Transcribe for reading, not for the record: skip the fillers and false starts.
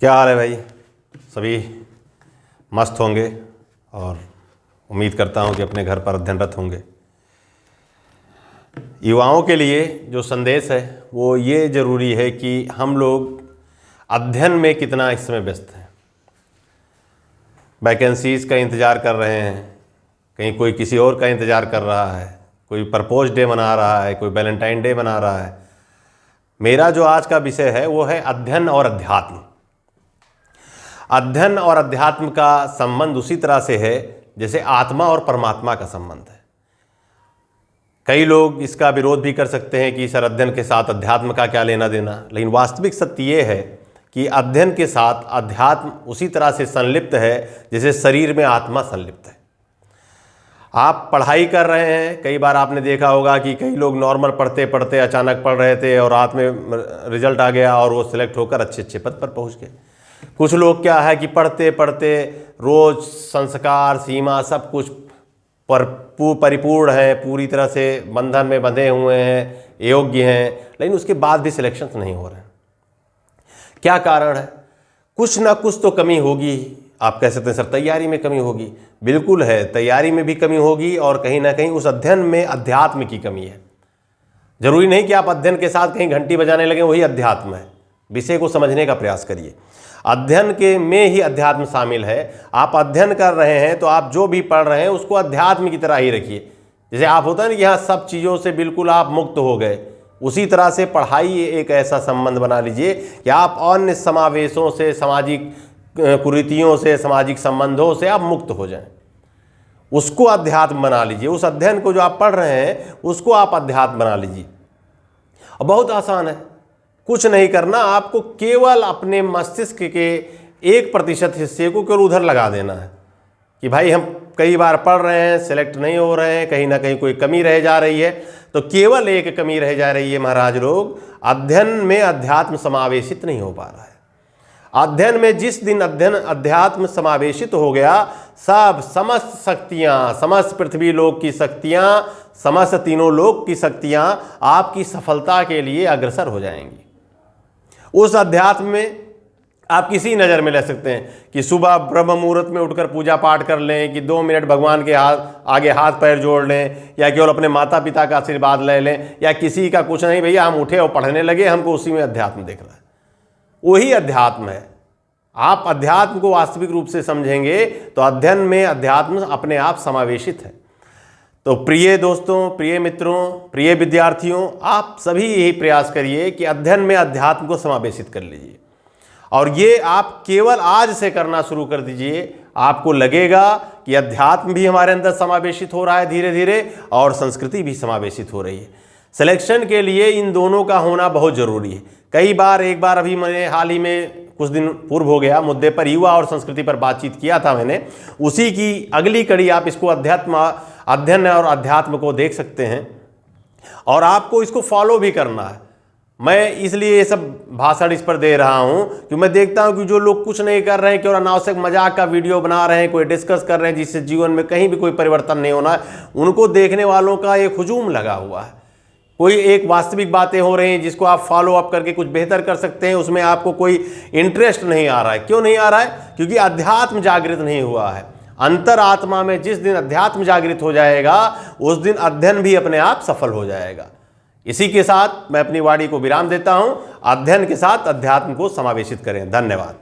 क्या हाल है भाई? सभी मस्त होंगे और उम्मीद करता हूँ कि अपने घर पर अध्ययनरत होंगे। युवाओं के लिए जो संदेश है वो ये ज़रूरी है कि हम लोग अध्ययन में कितना इस समय व्यस्त हैं। वैकेंसीज़ का इंतज़ार कर रहे हैं, कहीं कोई किसी और का इंतज़ार कर रहा है, कोई प्रपोज डे मना रहा है, कोई वैलेंटाइन डे मना रहा है। मेरा जो आज का विषय है वो है अध्ययन और अध्यात्म। अध्ययन और अध्यात्म का संबंध उसी तरह से है जैसे आत्मा और परमात्मा का संबंध है। कई लोग इसका विरोध भी कर सकते हैं कि सर अध्ययन के साथ अध्यात्म का क्या लेना देना, लेकिन वास्तविक सत्य ये है कि अध्ययन के साथ अध्यात्म उसी तरह से संलिप्त है जैसे शरीर में आत्मा संलिप्त है। आप पढ़ाई कर रहे हैं, कई बार आपने देखा होगा कि कई लोग नॉर्मल पढ़ते पढ़ते अचानक पढ़ रहे थे और रात में रिजल्ट आ गया और वो सिलेक्ट होकर अच्छे अच्छे पद पर पहुंच गए। कुछ लोग क्या है कि पढ़ते पढ़ते रोज़ संस्कार सीमा सब कुछ परिपूर्ण है, पूरी तरह से बंधन में बंधे हुए हैं, योग्य हैं, लेकिन उसके बाद भी सिलेक्शंस नहीं हो रहे हैं। क्या कारण है? कुछ ना कुछ तो कमी होगी। आप कह सकते हैं सर तैयारी में कमी होगी। बिल्कुल है, तैयारी में भी कमी होगी और कहीं ना कहीं उस अध्ययन में अध्यात्म की कमी है। जरूरी नहीं कि आप अध्ययन के साथ कहीं घंटी बजाने लगे वही अध्यात्म है। विषय को समझने का प्रयास करिए। अध्ययन के में ही अध्यात्म शामिल है। आप अध्ययन कर रहे हैं तो आप जो भी पढ़ रहे हैं उसको अध्यात्म की तरह ही रखिए। जैसे आप होता है ना कि यहाँ सब चीज़ों से बिल्कुल आप मुक्त हो गए, उसी तरह से पढ़ाई एक ऐसा संबंध बना लीजिए कि आप अन्य समावेशों से, सामाजिक कुरीतियों से, सामाजिक संबंधों से आप मुक्त हो जाएं। उसको अध्यात्म बना लीजिए। उस अध्ययन को जो आप पढ़ रहे हैं उसको आप अध्यात्म बना लीजिए। और बहुत आसान है, कुछ नहीं करना, आपको केवल अपने मस्तिष्क के 1% हिस्से को केवल उधर लगा देना है कि भाई हम कई बार पढ़ रहे हैं, सिलेक्ट नहीं हो रहे हैं, कहीं ना कहीं कोई कमी रह जा रही है। तो केवल एक कमी रह जा रही है महाराज लोग, अध्ययन में अध्यात्म समावेशित नहीं हो पा रहा है। अध्ययन में जिस दिन अध्यात्म समावेशित हो गया, सब समस्त शक्तियाँ, समस्त पृथ्वी लोक की शक्तियाँ, समस्त तीनों लोक की शक्तियाँ आपकी सफलता के लिए अग्रसर हो जाएंगी। उस अध्यात्म में आप किसी नज़र में ले सकते हैं कि सुबह ब्रह्म मुहूर्त में उठकर पूजा पाठ कर लें, कि 2 मिनट भगवान के आगे हाथ पैर जोड़ लें, या केवल अपने माता पिता का आशीर्वाद ले लें, या किसी का कुछ नहीं, भैया हम उठे और पढ़ने लगे, हमको उसी में अध्यात्म दिख रहा है। वही अध्यात्म है। आप अध्यात्म को वास्तविक रूप से समझेंगे तो अध्ययन में अध्यात्म अपने आप समावेशित है। तो प्रिय दोस्तों, प्रिय मित्रों, प्रिय विद्यार्थियों, आप सभी यही प्रयास करिए कि अध्ययन में अध्यात्म को समावेशित कर लीजिए। और ये आप केवल आज से करना शुरू कर दीजिए। आपको लगेगा कि अध्यात्म भी हमारे अंदर समावेशित हो रहा है धीरे धीरे, और संस्कृति भी समावेशित हो रही है। सिलेक्शन के लिए इन दोनों का होना बहुत ज़रूरी है। कई बार, एक बार अभी मैंने हाल ही में कुछ दिन पूर्व हो गया, मुद्दे पर युवा और संस्कृति पर बातचीत किया था मैंने। उसी की अगली कड़ी आप इसको अध्ययन और अध्यात्म को देख सकते हैं, और आपको इसको फॉलो भी करना है। मैं इसलिए ये सब भाषण इस पर दे रहा हूं कि मैं देखता हूं कि जो लोग कुछ नहीं कर रहे हैं, केवल अनावश्यक मजाक का वीडियो बना रहे हैं, कोई डिस्कस कर रहे हैं जिससे जीवन में कहीं भी कोई परिवर्तन नहीं होना है, उनको देखने वालों का एक हुजूम लगा हुआ है। कोई एक वास्तविक बातें हो रही हैं जिसको आप फॉलो अप करके कुछ बेहतर कर सकते हैं, उसमें आपको कोई इंटरेस्ट नहीं आ रहा है। क्यों नहीं आ रहा है? क्योंकि अध्यात्म जागृत नहीं हुआ है। अंतर आत्मा में जिस दिन अध्यात्म जागृत हो जाएगा, उस दिन अध्ययन भी अपने आप सफल हो जाएगा। इसी के साथ मैं अपनी वाणी को विराम देता हूं। अध्ययन के साथ अध्यात्म को समावेशित करें। धन्यवाद।